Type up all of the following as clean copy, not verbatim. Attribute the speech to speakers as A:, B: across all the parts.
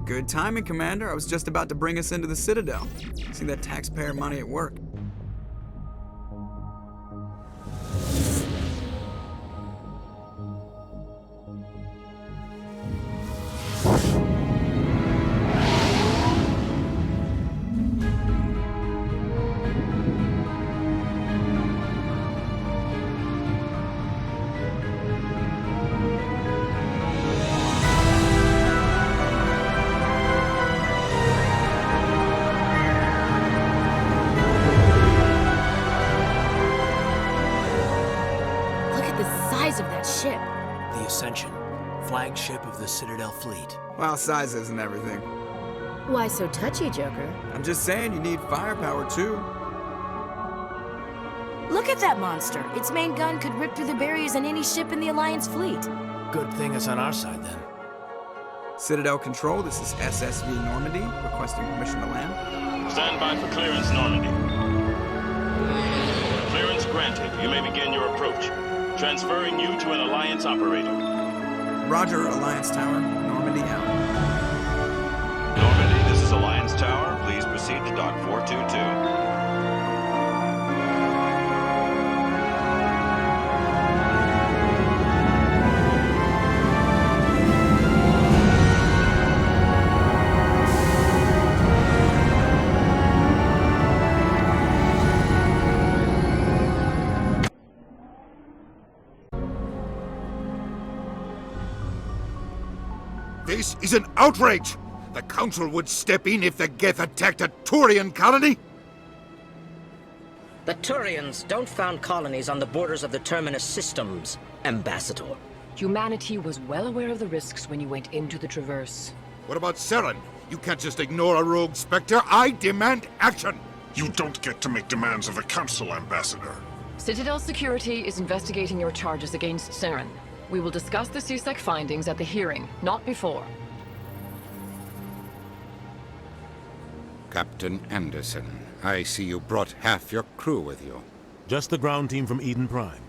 A: Good timing, Commander. I was just about to bring us into the Citadel. See that taxpayer money at work.
B: Of that ship.
C: The Ascension, flagship of the Citadel fleet.
A: Well, size isn't everything.
B: Why so touchy, Joker?
A: I'm just saying you need firepower too.
B: Look at that monster. Its main gun could rip through the barriers in any ship in the Alliance fleet.
C: Good thing it's on our side then.
A: Citadel Control, this is SSV Normandy, requesting permission to land.
D: Stand by for clearance, Normandy. Clearance granted. You may begin your approach. Transferring you to an Alliance operator.
A: Roger, Alliance Tower. Normandy out.
E: Normandy, this is Alliance Tower. Please proceed to Dock 422.
F: This is an outrage! The Council would step in if the Geth attacked a Turian colony?
G: The Turians don't found colonies on the borders of the Terminus systems, Ambassador.
H: Humanity was well aware of the risks when you went into the Traverse.
F: What about Saren? You can't just ignore a rogue Spectre. I demand action!
I: You don't get to make demands of the Council, Ambassador.
H: Citadel Security is investigating your charges against Saren. We will discuss the CSEC findings at the hearing, not before.
F: Captain Anderson, I see you brought half your crew with you.
J: Just the ground team from Eden Prime,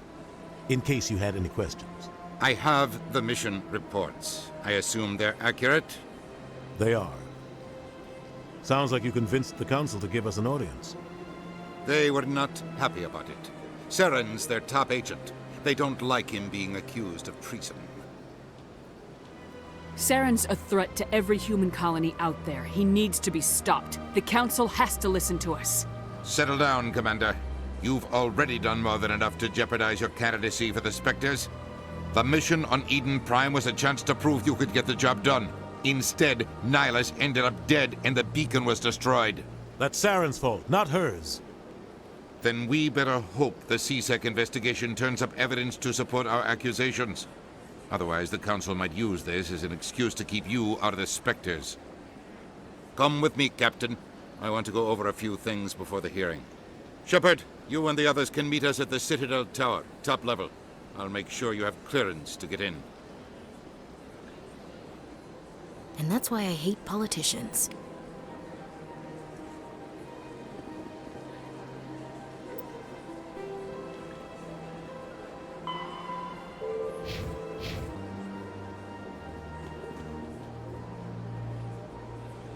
J: in case you had any questions.
F: I have the mission reports. I assume they're accurate?
J: They are. Sounds like you convinced the Council to give us an audience.
F: They were not happy about it. Saren's their top agent. They don't like him being accused of treason.
K: Saren's a threat to every human colony out there. He needs to be stopped. The Council has to listen to us.
F: Settle down, Commander. You've already done more than enough to jeopardize your candidacy for the Spectres. The mission on Eden Prime was a chance to prove you could get the job done. Instead, Nihilus ended up dead and the beacon was destroyed.
J: That's Saren's fault, not hers.
F: Then we better hope the CSEC investigation turns up evidence to support our accusations. Otherwise, the Council might use this as an excuse to keep you out of the Spectres. Come with me, Captain. I want to go over a few things before the hearing. Shepard, you and the others can meet us at the Citadel Tower, top level. I'll make sure you have clearance to get in.
B: And that's why I hate politicians.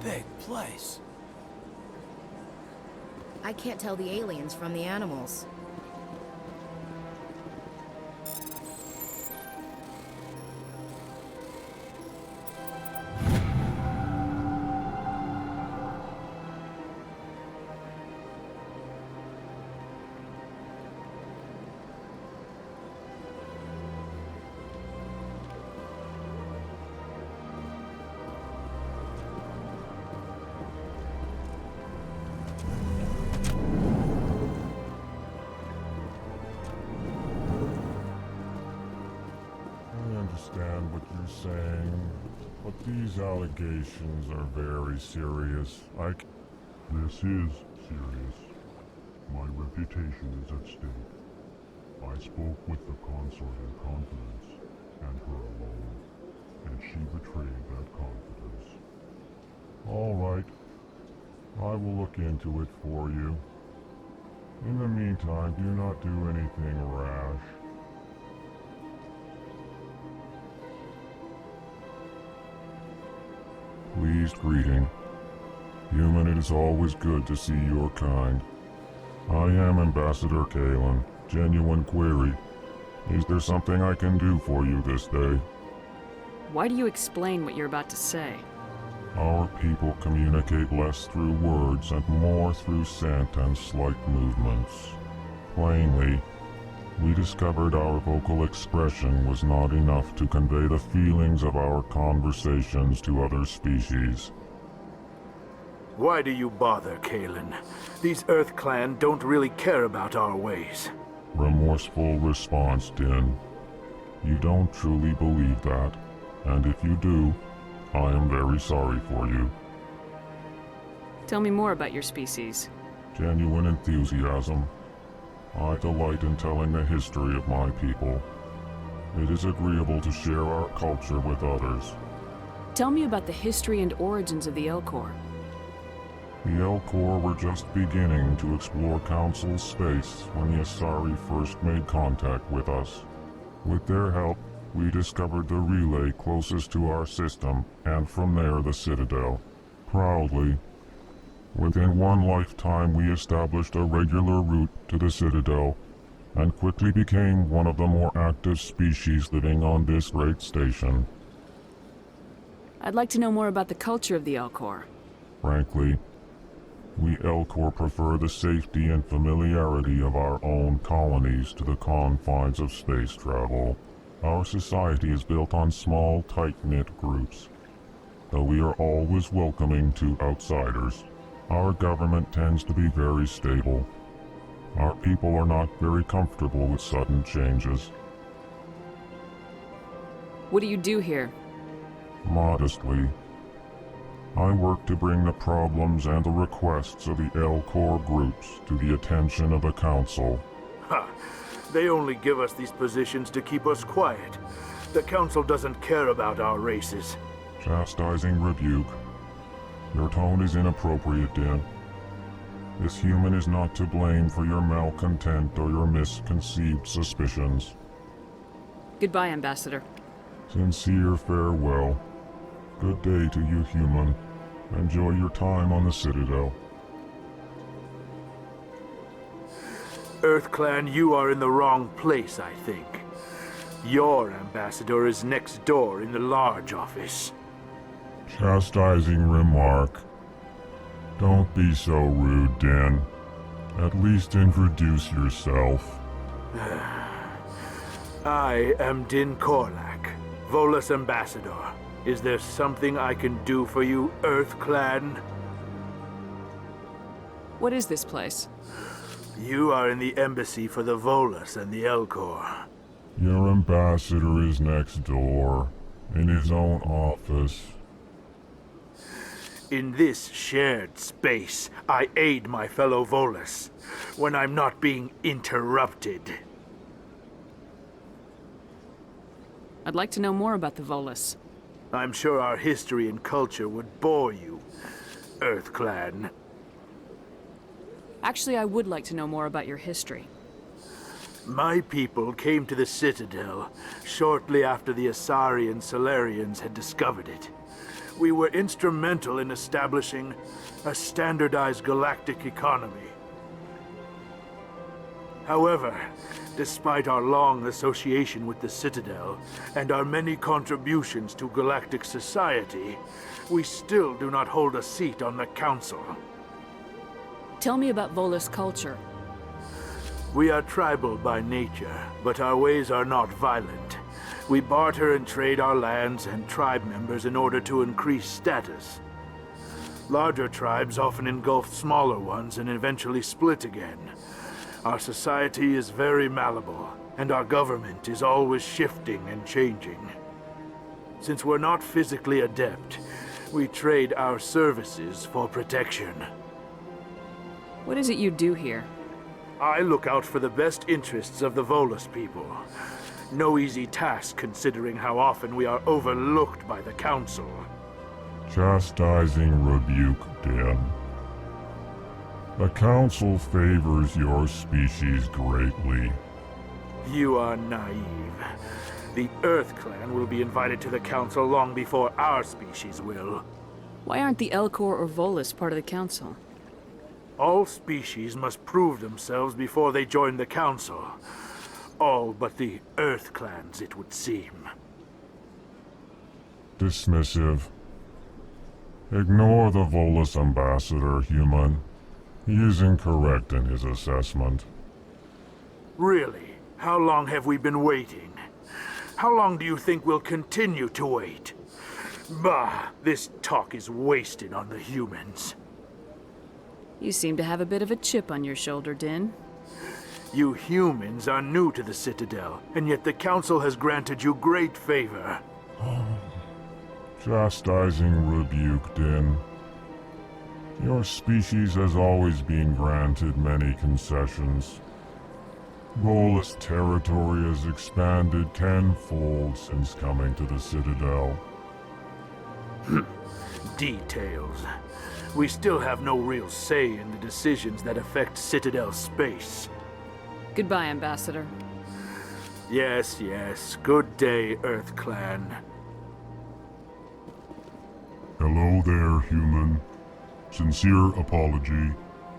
C: Big place.
B: I can't tell the aliens from the animals.
I: Understand what you're saying, but these allegations are very serious. This is serious. My reputation is at stake. I spoke with the consort in confidence, and her alone, and she betrayed that confidence. All right. I will look into it for you. In the meantime, do not do anything rash. Pleased greeting. Human, it is always good to see your kind. I am Ambassador Kalen. Genuine query. Is there something I can do for you this day?
K: Why do you explain what you're about to say?
I: Our people communicate less through words and more through scent and slight movements. Plainly, we discovered our vocal expression was not enough to convey the feelings of our conversations to other species.
L: Why do you bother, Kalen? These Earth Clan don't really care about our ways.
I: Remorseful response, Din. You don't truly believe that, and if you do, I am very sorry for you.
K: Tell me more about your species.
I: Genuine enthusiasm. I delight in telling the history of my people. It is agreeable to share our culture with others.
K: Tell me about the history and origins of the Elcor.
I: The Elcor were just beginning to explore Council space when the Asari first made contact with us. With their help, we discovered the relay closest to our system, and from there the Citadel. Proudly, within one lifetime we established a regular route to the Citadel, and quickly became one of the more active species living on this great station.
K: I'd like to know more about the culture of the Elcor.
I: Frankly, we Elcor prefer the safety and familiarity of our own colonies to the confines of space travel. Our society is built on small, tight-knit groups. Though we are always welcoming to outsiders, our government tends to be very stable. Our people are not very comfortable with sudden changes.
K: What do you do here?
I: Modestly, I work to bring the problems and the requests of the Elcor groups to the attention of the Council.
L: Ha! They only give us these positions to keep us quiet. The Council doesn't care about our races.
I: Chastising rebuke. Your tone is inappropriate, Din. This human is not to blame for your malcontent or your misconceived suspicions.
K: Goodbye, Ambassador.
I: Sincere farewell. Good day to you, human. Enjoy your time on the Citadel.
L: Earth Clan, you are in the wrong place, I think. Your ambassador is next door in the large office.
I: Chastising remark. Don't be so rude, Din. At least introduce yourself.
L: I am Din Korlak, Volus Ambassador. Is there something I can do for you, Earth Clan?
K: What is this place?
L: You are in the embassy for the Volus and the Elcor.
I: Your ambassador is next door, in his own office.
L: In this shared space, I aid my fellow Volus when I'm not being interrupted.
K: I'd like to know more about the Volus.
L: I'm sure our history and culture would bore you, Earth Clan.
K: Actually, I would like to know more about your history.
L: My people came to the Citadel shortly after the Asari and Solarians had discovered it. We were instrumental in establishing a standardized galactic economy. However, despite our long association with the Citadel and our many contributions to galactic society, we still do not hold a seat on the Council.
K: Tell me about Volus culture.
L: We are tribal by nature, but our ways are not violent. We barter and trade our lands and tribe members in order to increase status. Larger tribes often engulf smaller ones and eventually split again. Our society is very malleable, and our government is always shifting and changing. Since we're not physically adept, we trade our services for protection.
K: What is it you do here?
L: I look out for the best interests of the Volus people. No easy task considering how often we are overlooked by the Council.
I: Chastising rebuke, Din. The Council favors your species greatly.
L: You are naive. The Earth Clan will be invited to the Council long before our species will.
K: Why aren't the Elcor or Volus part of the Council?
L: All species must prove themselves before they join the Council. All but the Earth clans, it would seem.
I: Dismissive. Ignore the Volus ambassador, human. He is incorrect in his assessment.
L: Really? How long have we been waiting? How long do you think we'll continue to wait? Bah, this talk is wasted on the humans.
K: You seem to have a bit of a chip on your shoulder, Din.
L: You humans are new to the Citadel, and yet the Council has granted you great favor.
I: Chastising rebuke, Din. Your species has always been granted many concessions. Volus territory has expanded tenfold since coming to the Citadel.
L: Details. We still have no real say in the decisions that affect Citadel space.
K: Goodbye, Ambassador.
L: Yes, yes. Good day, Earth Clan.
I: Hello there, human. Sincere apology,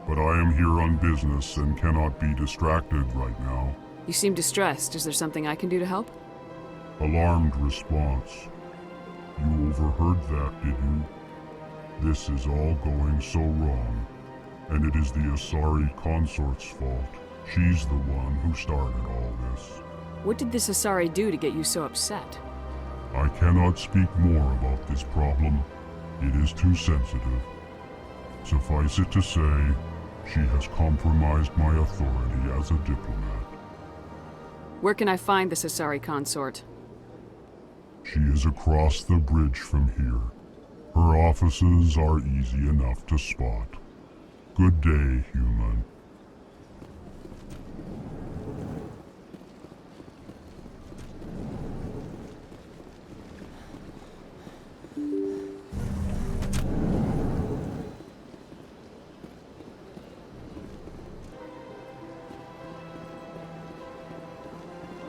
I: but I am here on business and cannot be distracted right now.
K: You seem distressed. Is there something I can do to help?
I: Alarmed response. You overheard that, did you? This is all going so wrong, and it is the Asari consort's fault. She's the one who started all this.
K: What did this Asari do to get you so upset?
I: I cannot speak more about this problem. It is too sensitive. Suffice it to say, she has compromised my authority as a diplomat.
K: Where can I find this Asari consort?
I: She is across the bridge from here. Her offices are easy enough to spot. Good day, human.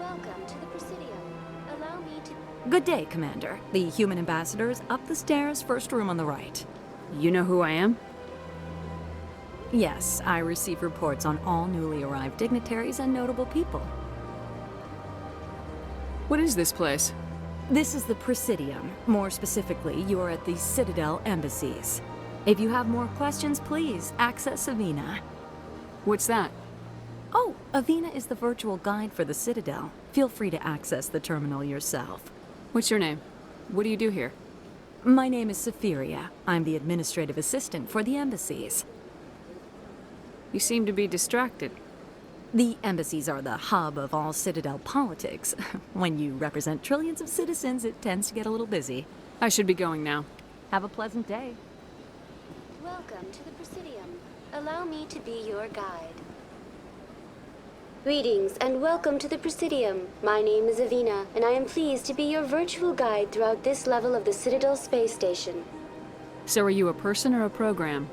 M: Welcome to the Presidium. Allow me to...
N: Good day, Commander. The human ambassador is up the stairs, first room on the right.
K: You know who I am?
N: Yes, I receive reports on all newly arrived dignitaries and notable people.
K: What is this place?
N: This is the Presidium. More specifically, you are at the Citadel embassies. If you have more questions, please access Avina.
K: What's that?
N: Oh, Avina is the virtual guide for the Citadel. Feel free to access the terminal yourself.
K: What's your name? What do you do here?
N: My name is Safiria. I'm the administrative assistant for the embassies.
K: You seem to be distracted.
N: The embassies are the hub of all Citadel politics. When you represent trillions of citizens, it tends to get a little busy.
K: I should be going now.
N: Have a pleasant day.
M: Welcome to the Presidium. Allow me to be your guide. Greetings and welcome to the Presidium. My name is Avina, and I am pleased to be your virtual guide throughout this level of the Citadel space station.
K: So are you a person or a program?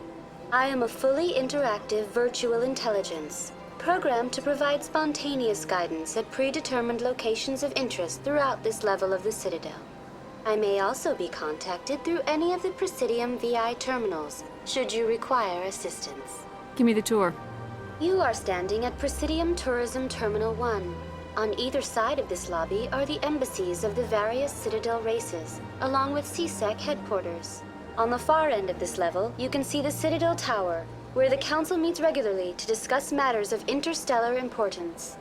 M: I am a fully interactive virtual intelligence, programmed to provide spontaneous guidance at predetermined locations of interest throughout this level of the Citadel. I may also be contacted through any of the Presidium VI terminals, should you require assistance.
K: Give me the tour.
M: You are standing at Presidium Tourism Terminal 1. On either side of this lobby are the embassies of the various Citadel races, along with CSEC headquarters. On the far end of this level, you can see the Citadel Tower, where the Council meets regularly to discuss matters of interstellar importance.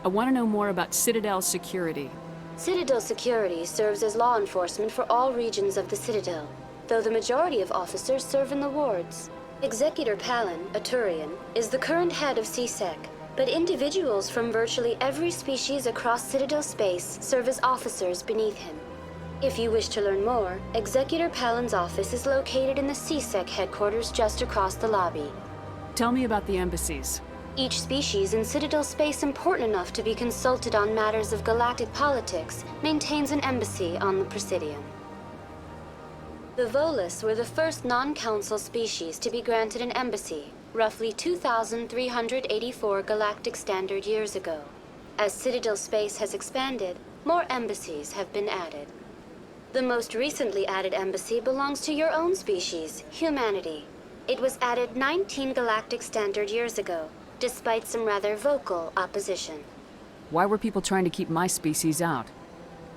K: I want to know more about Citadel security.
M: Citadel security serves as law enforcement for all regions of the Citadel, though the majority of officers serve in the wards. Executor Palin, a Turian, is the current head of CSEC, but individuals from virtually every species across Citadel space serve as officers beneath him. If you wish to learn more, Executor Palin's office is located in the CSEC headquarters just across the lobby.
K: Tell me about the embassies.
M: Each species in Citadel space important enough to be consulted on matters of galactic politics maintains an embassy on the Presidium. The Volus were the first non-council species to be granted an embassy, roughly 2,384 galactic standard years ago. As Citadel space has expanded, more embassies have been added. The most recently added embassy belongs to your own species, humanity. It was added 19 galactic standard years ago, despite some rather vocal opposition.
K: Why were people trying to keep my species out?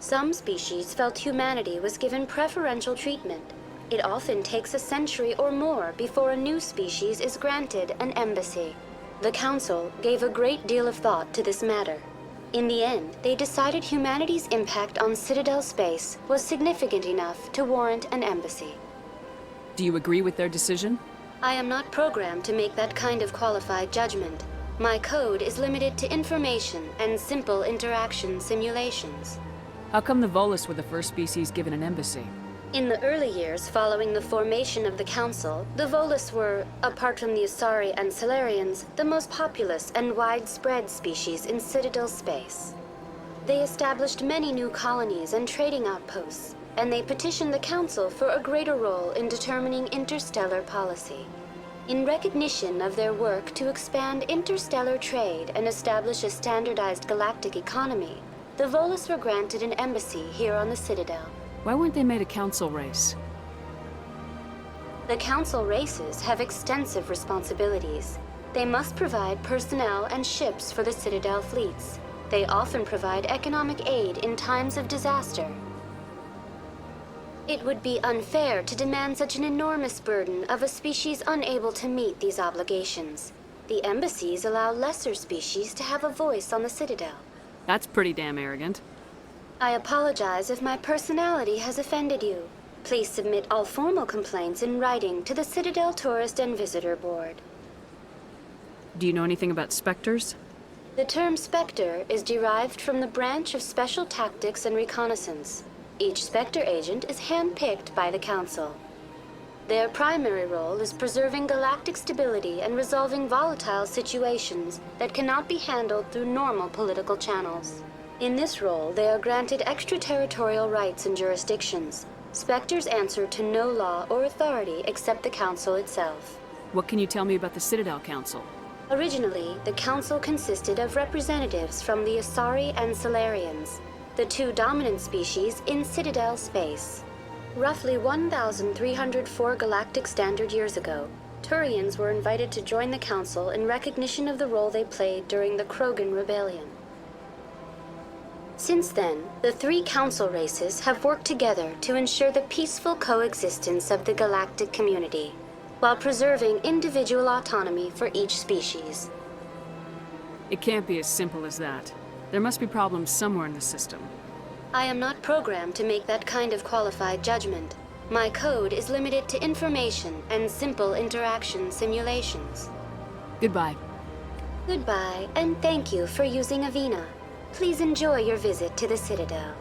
M: Some species felt humanity was given preferential treatment. It often takes a century or more before a new species is granted an embassy. The Council gave a great deal of thought to this matter. In the end, they decided humanity's impact on Citadel space was significant enough to warrant an embassy.
K: Do you agree with their decision?
M: I am not programmed to make that kind of qualified judgment. My code is limited to information and simple interaction simulations.
K: How come the Volus were the first species given an embassy?
M: In the early years following the formation of the Council, the Volus were, apart from the Asari and Salarians, the most populous and widespread species in Citadel space. They established many new colonies and trading outposts, and they petitioned the Council for a greater role in determining interstellar policy. In recognition of their work to expand interstellar trade and establish a standardized galactic economy, the Volus were granted an embassy here on the Citadel.
K: Why weren't they made a council race?
M: The council races have extensive responsibilities. They must provide personnel and ships for the Citadel fleets. They often provide economic aid in times of disaster. It would be unfair to demand such an enormous burden of a species unable to meet these obligations. The embassies allow lesser species to have a voice on the Citadel.
K: That's pretty damn arrogant.
M: I apologize if my personality has offended you. Please submit all formal complaints in writing to the Citadel Tourist and Visitor Board.
K: Do you know anything about Spectres?
M: The term Spectre is derived from the branch of Special Tactics and Reconnaissance. Each Spectre agent is handpicked by the Council. Their primary role is preserving galactic stability and resolving volatile situations that cannot be handled through normal political channels. In this role, they are granted extraterritorial rights and jurisdictions. Spectres answer to no law or authority except the Council itself.
K: What can you tell me about the Citadel Council?
M: Originally, the Council consisted of representatives from the Asari and Salarians, the two dominant species in Citadel space. Roughly 1,304 galactic standard years ago, Turians were invited to join the Council in recognition of the role they played during the Krogan Rebellion. Since then, the three Council races have worked together to ensure the peaceful coexistence of the galactic community, while preserving individual autonomy for each species.
K: It can't be as simple as that. There must be problems somewhere in the system.
M: I am not programmed to make that kind of qualified judgment. My code is limited to information and simple interaction simulations.
K: Goodbye.
M: Goodbye, and thank you for using Avina. Please enjoy your visit to the Citadel.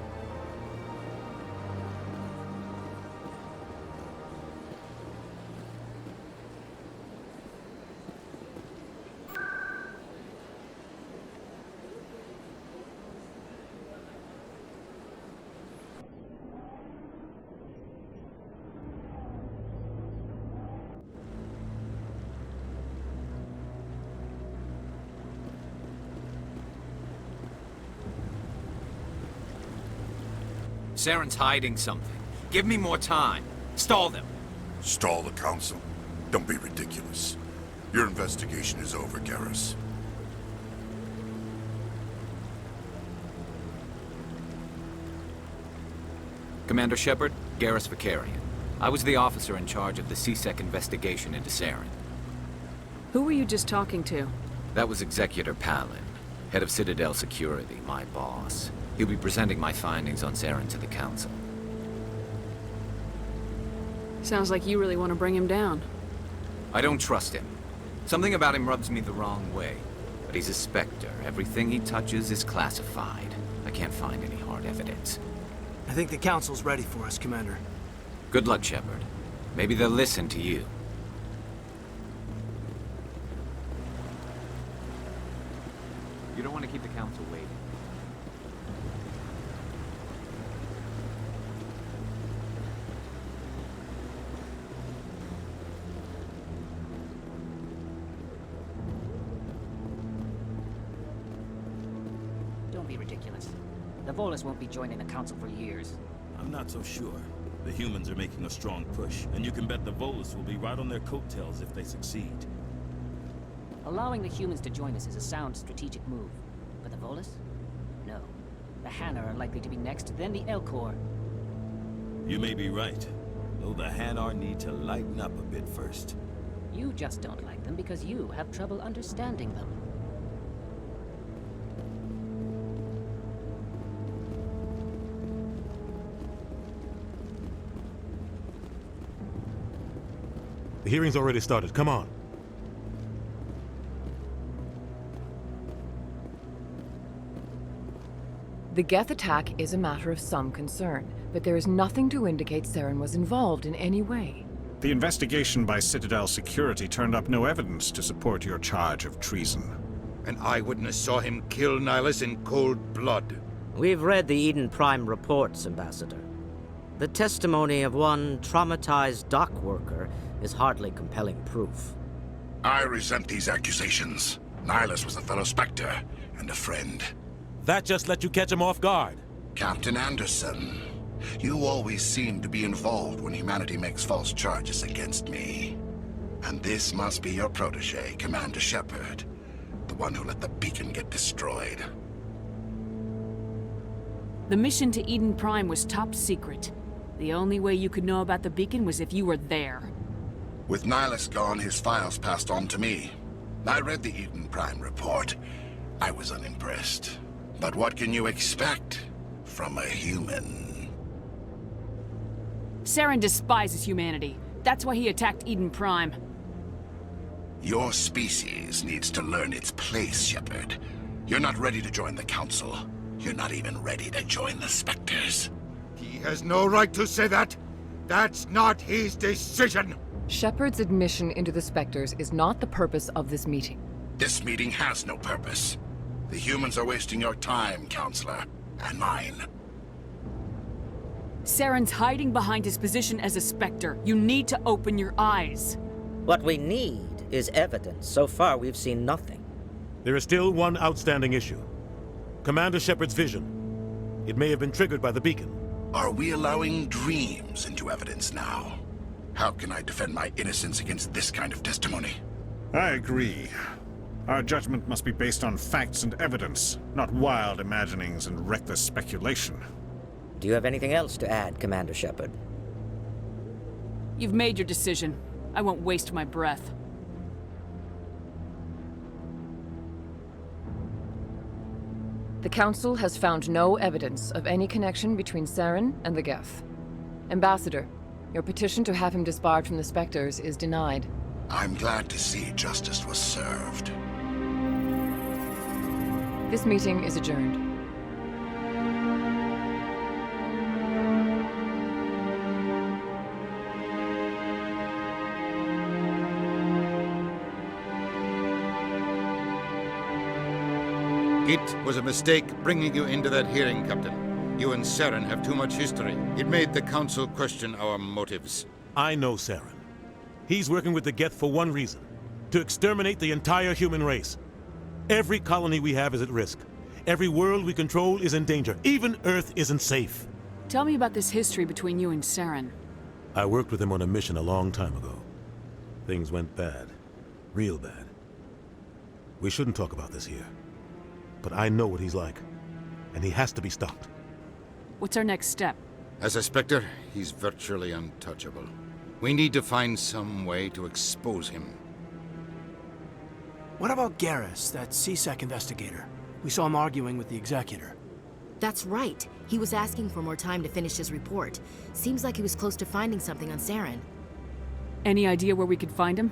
O: Saren's hiding something. Give me more time. Stall them.
P: Stall the Council? Don't be ridiculous. Your investigation is over, Garrus.
O: Commander Shepard, Garrus Vakarian. I was the officer in charge of the CSEC investigation into Saren.
K: Who were you just talking to?
O: That was Executor Palin, head of Citadel Security, my boss. He'll be presenting my findings on Saren to the Council.
K: Sounds like you really want to bring him down.
O: I don't trust him. Something about him rubs me the wrong way. But he's a Spectre. Everything he touches is classified. I can't find any hard evidence.
C: I think the Council's ready for us, Commander.
O: Good luck, Shepard. Maybe they'll listen to you. You don't want to keep the Council waiting.
Q: Don't be ridiculous. The Volus won't be joining the Council for years. I'm not so sure. The humans are making a strong push, and you can bet the Volus will be right on their coattails if they succeed.
R: Allowing the humans to join us is a sound strategic move. But the Volus? No. The Hanar are likely to be next, then the Elcor.
Q: You may be right, though the Hanar need to lighten up a bit first.
R: You just don't like them because you have trouble understanding them.
J: The hearing's already started. Come on.
H: The Geth attack is a matter of some concern, but there is nothing to indicate Saren was involved in any way.
S: The investigation by Citadel Security turned up no evidence to support your charge of treason.
F: An eyewitness saw him kill Nihilus in cold blood.
G: We've read the Eden Prime reports, Ambassador. The testimony of one traumatized dock worker is hardly compelling proof.
P: I resent these accusations. Nihilus was a fellow Spectre and a friend.
J: That just let you catch him off guard.
P: Captain Anderson, you always seem to be involved when humanity makes false charges against me. And this must be your protege, Commander Shepard, the one who let the beacon get destroyed.
K: The mission to Eden Prime was top secret. The only way you could know about the beacon was if you were there.
P: With Nihilus gone, his files passed on to me. I read the Eden Prime report. I was unimpressed. But what can you expect from a human?
K: Saren despises humanity. That's why he attacked Eden Prime.
P: Your species needs to learn its place, Shepard. You're not ready to join the Council. You're not even ready to join the Spectres.
F: He has no right to say that. That's not his decision.
H: Shepard's admission into the Spectres is not the purpose of this meeting.
P: This meeting has no purpose. The humans are wasting your time, Counselor, and mine.
K: Saren's hiding behind his position as a Spectre. You need to open your eyes.
G: What we need is evidence. So far, we've seen nothing.
J: There is still one outstanding issue. Commander Shepard's vision. It may have been triggered by the beacon.
P: Are we allowing dreams into evidence now? How can I defend my innocence against this kind of testimony?
S: I agree. Our judgment must be based on facts and evidence, not wild imaginings and reckless speculation.
G: Do you have anything else to add, Commander Shepard?
K: You've made your decision. I won't waste my breath.
H: The Council has found no evidence of any connection between Saren and the Geth. Ambassador, your petition to have him disbarred from the Spectres is denied.
P: I'm glad to see justice was served.
H: This meeting is adjourned.
F: It was a mistake bringing you into that hearing, Captain. You and Saren have too much history. It made the Council question our motives.
J: I know Saren. He's working with the Geth for one reason. To exterminate the entire human race. Every colony we have is at risk. Every world we control is in danger. Even Earth isn't safe.
K: Tell me about this history between you and Saren.
J: I worked with him on a mission a long time ago. Things went bad. Real bad. We shouldn't talk about this here. But I know what he's like. And he has to be stopped.
K: What's our next step?
F: As a Spectre, he's virtually untouchable. We need to find some way to expose him.
C: What about Garrus, that C-Sec investigator? We saw him arguing with the Executor.
B: That's right. He was asking for more time to finish his report. Seems like he was close to finding something on Saren.
K: Any idea where we could find him?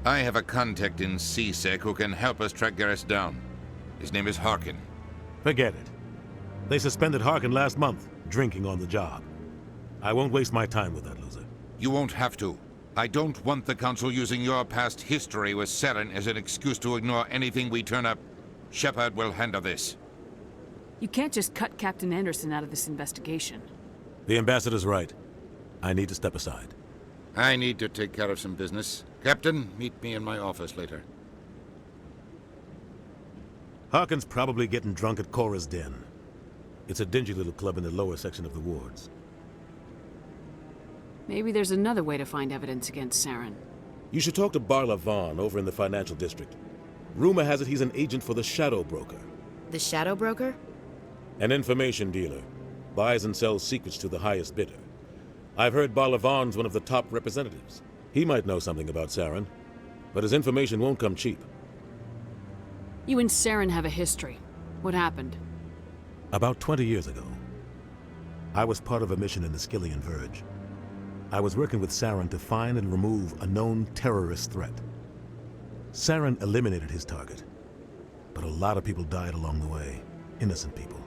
F: I have a contact in C-Sec who can help us track Garrus down. His name is Harkin.
J: Forget it. They suspended Harkin last month, drinking on the job. I won't waste my time with that loser.
F: You won't have to. I don't want the Council using your past history with Saren as an excuse to ignore anything we turn up. Shepard will handle this.
K: You can't just cut Captain Anderson out of this investigation.
J: The Ambassador's right. I need to step aside.
F: I need to take care of some business. Captain, meet me in my office later.
J: Harkin's probably getting drunk at Cora's den. It's a dingy little club in the lower section of the wards.
K: Maybe there's another way to find evidence against Saren.
J: You should talk to Barla Vaughn over in the financial district. Rumor has it he's an agent for the Shadow Broker.
B: The Shadow Broker?
J: An information dealer. Buys and sells secrets to the highest bidder. I've heard Barla Vaughn's one of the top representatives. He might know something about Saren, but his information won't come cheap.
K: You and Saren have a history. What happened?
J: About 20 years ago, I was part of a mission in the Skillian Verge. I was working with Saren to find and remove a known terrorist threat. Saren eliminated his target, but a lot of people died along the way, innocent people.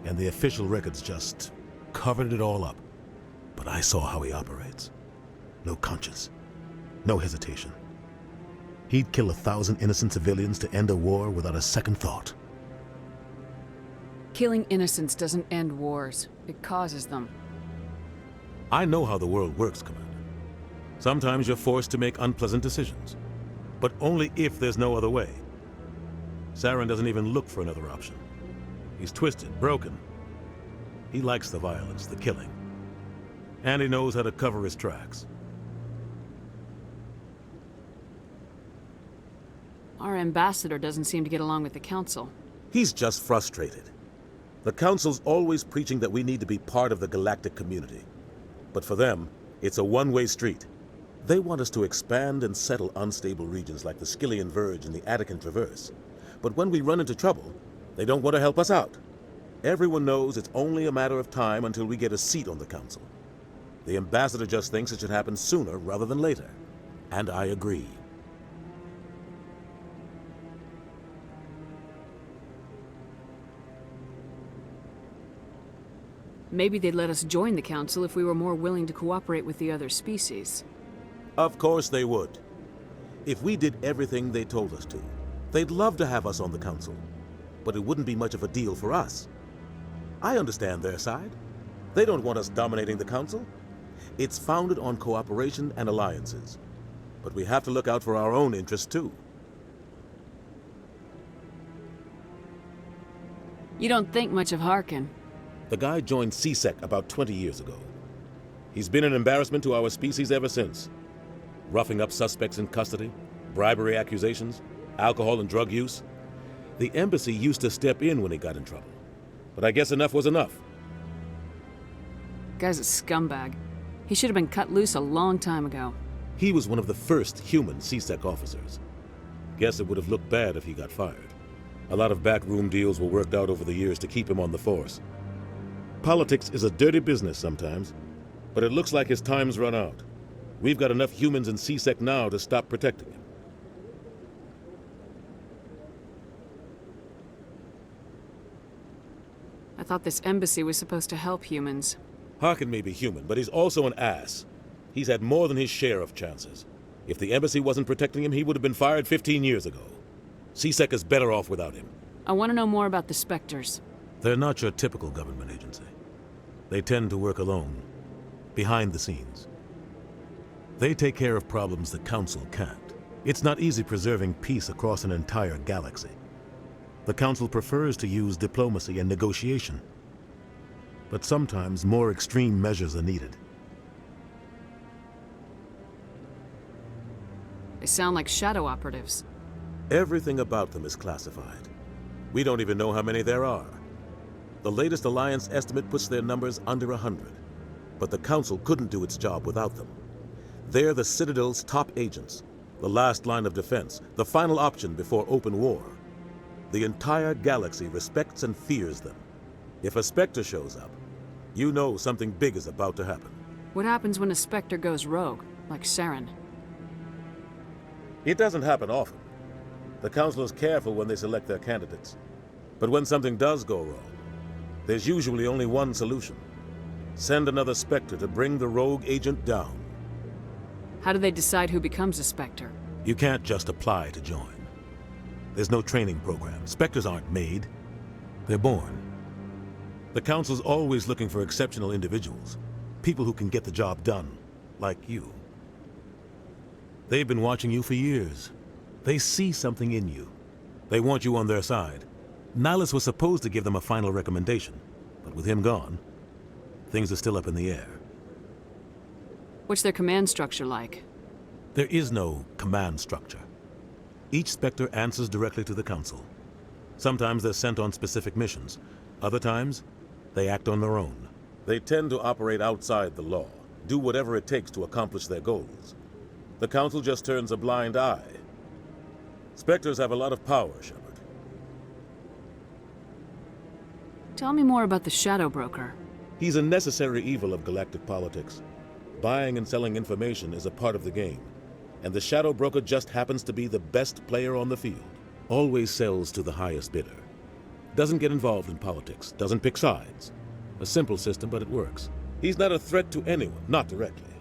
J: And the official records just covered it all up. But I saw how he operates. No conscience, no hesitation. He'd kill 1,000 innocent civilians to end a war without a second thought.
K: Killing innocents doesn't end wars. It causes them.
J: I know how the world works, Commander. Sometimes you're forced to make unpleasant decisions, but only if there's no other way. Saren doesn't even look for another option. He's twisted, broken. He likes the violence, the killing. And he knows how to cover his tracks.
K: Our ambassador doesn't seem to get along with the Council.
J: He's just frustrated. The Council's always preaching that we need to be part of the galactic community. But for them, it's a one-way street. They want us to expand and settle unstable regions like the Skillian Verge and the Attican Traverse. But when we run into trouble, they don't want to help us out. Everyone knows it's only a matter of time until we get a seat on the Council. The ambassador just thinks it should happen sooner rather than later. And I agree.
K: Maybe they'd let us join the Council if we were more willing to cooperate with the other species.
J: Of course they would. If we did everything they told us to, they'd love to have us on the Council. But it wouldn't be much of a deal for us. I understand their side. They don't want us dominating the Council. It's founded on cooperation and alliances. But we have to look out for our own interests, too.
K: You don't think much of Harkin.
J: The guy joined C-Sec about 20 years ago. He's been an embarrassment to our species ever since. Roughing up suspects in custody, bribery accusations, alcohol and drug use. The embassy used to step in when he got in trouble. But I guess enough was enough.
K: Guy's a scumbag. He should have been cut loose a long time ago.
J: He was one of the first human C-Sec officers. Guess it would have looked bad if he got fired. A lot of backroom deals were worked out over the years to keep him on the force. Politics is a dirty business sometimes, but it looks like his time's run out. We've got enough humans in C-Sec now to stop protecting him.
K: I thought this embassy was supposed to help humans.
J: Harkin may be human, but he's also an ass. He's had more than his share of chances. If the embassy wasn't protecting him, he would have been fired 15 years ago. C-Sec is better off without him.
K: I want to know more about the Spectres.
J: They're not your typical government agency. They tend to work alone, behind the scenes. They take care of problems the Council can't. It's not easy preserving peace across an entire galaxy. The Council prefers to use diplomacy and negotiation. But sometimes more extreme measures are needed.
K: They sound like shadow operatives.
J: Everything about them is classified. We don't even know how many there are. The latest Alliance estimate puts their numbers under 100. But the Council couldn't do its job without them. They're the Citadel's top agents, the last line of defense, the final option before open war. The entire galaxy respects and fears them. If a Spectre shows up, you know something big is about to happen.
K: What happens when a Spectre goes rogue, like Saren?
J: It doesn't happen often. The Council is careful when they select their candidates. But when something does go wrong, there's usually only one solution. Send another Spectre to bring the rogue agent down.
K: How do they decide who becomes a Spectre?
J: You can't just apply to join. There's no training program. Spectres aren't made. They're born. The Council's always looking for exceptional individuals. People who can get the job done, like you. They've been watching you for years. They see something in you. They want you on their side. Nihilus was supposed to give them a final recommendation, but with him gone, things are still up in the air.
K: What's their command structure like?
J: There is no command structure. Each Spectre answers directly to the Council. Sometimes they're sent on specific missions. Other times, they act on their own. They tend to operate outside the law, do whatever it takes to accomplish their goals. The Council just turns a blind eye. Spectres have a lot of power, Shepard.
K: Tell me more about the Shadow Broker.
J: He's a necessary evil of galactic politics. Buying and selling information is a part of the game, and the Shadow Broker just happens to be the best player on the field. Always sells to the highest bidder. Doesn't get involved in politics, doesn't pick sides. A simple system, but it works. He's not a threat to anyone, not directly.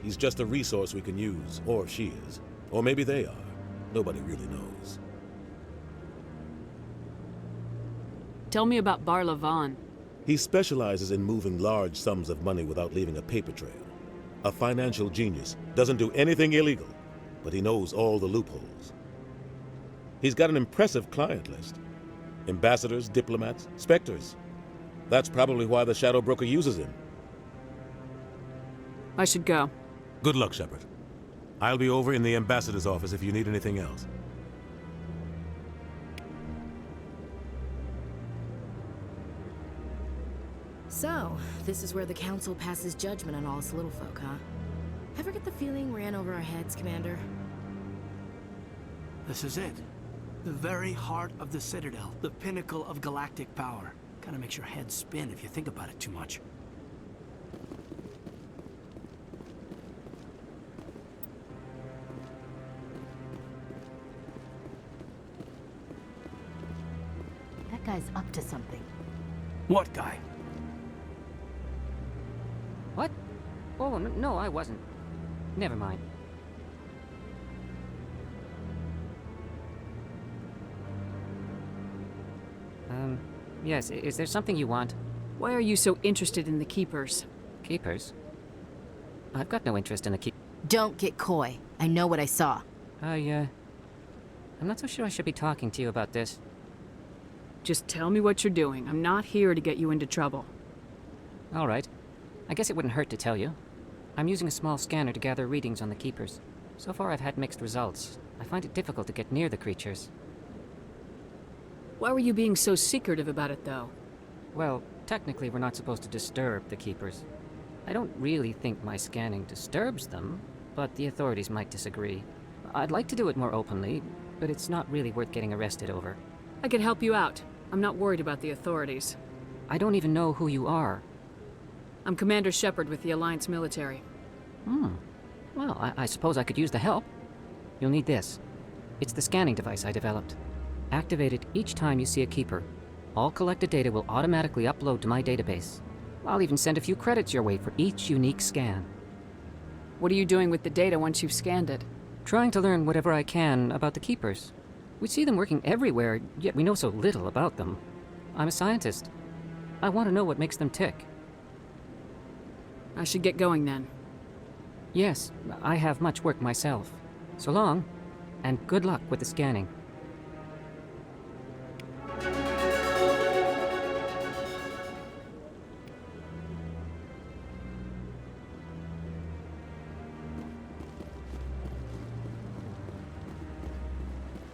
J: He's just a resource we can use, or she is. Or maybe they are. Nobody really knows.
K: Tell me about Barla Vaughn.
J: He specializes in moving large sums of money without leaving a paper trail. A financial genius. Doesn't do anything illegal, but he knows all the loopholes. He's got an impressive client list. Ambassadors, diplomats, Spectres. That's probably why the Shadow Broker uses him.
K: I should go.
J: Good luck, Shepard. I'll be over in the Ambassador's office if you need anything else.
B: So, this is where the Council passes judgment on all us little folk, huh? Ever get the feeling we're in over our heads, Commander?
C: This is it. The very heart of the Citadel. The pinnacle of galactic power. Kinda makes your head spin if you think about it too much.
B: That guy's up to something.
C: What guy?
R: What? Oh, no, I wasn't. Never mind. Yes, is there something you want?
K: Why are you so interested in the Keepers?
R: Keepers? I've got no interest in the Keep...
B: Don't get coy. I know what I saw.
R: I'm not so sure I should be talking to you about this.
K: Just tell me what you're doing. I'm not here to get you into trouble.
R: All right. I guess it wouldn't hurt to tell you. I'm using a small scanner to gather readings on the Keepers. So far I've had mixed results. I find it difficult to get near the creatures.
K: Why were you being so secretive about it, though?
R: Well, technically we're not supposed to disturb the Keepers. I don't really think my scanning disturbs them, but the authorities might disagree. I'd like to do it more openly, but it's not really worth getting arrested over.
K: I can help you out. I'm not worried about the authorities.
R: I don't even know who you are.
K: I'm Commander Shepard with the Alliance military.
R: Well, I suppose I could use the help. You'll need this. It's the scanning device I developed. Activate it each time you see a Keeper. All collected data will automatically upload to my database. I'll even send a few credits your way for each unique scan.
K: What are you doing with the data once you've scanned it?
R: Trying to learn whatever I can about the Keepers. We see them working everywhere, yet we know so little about them. I'm a scientist. I want to know what makes them tick.
K: I should get going then.
R: Yes, I have much work myself. So long, and good luck with the scanning.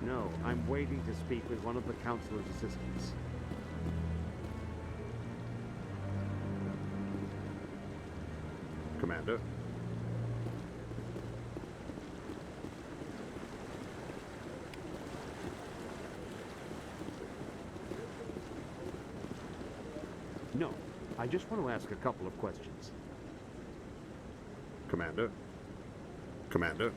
T: No, I'm waiting to speak with one of the Councilor's assistants. Commander? No, I just want to ask a couple of questions. Commander? Commander?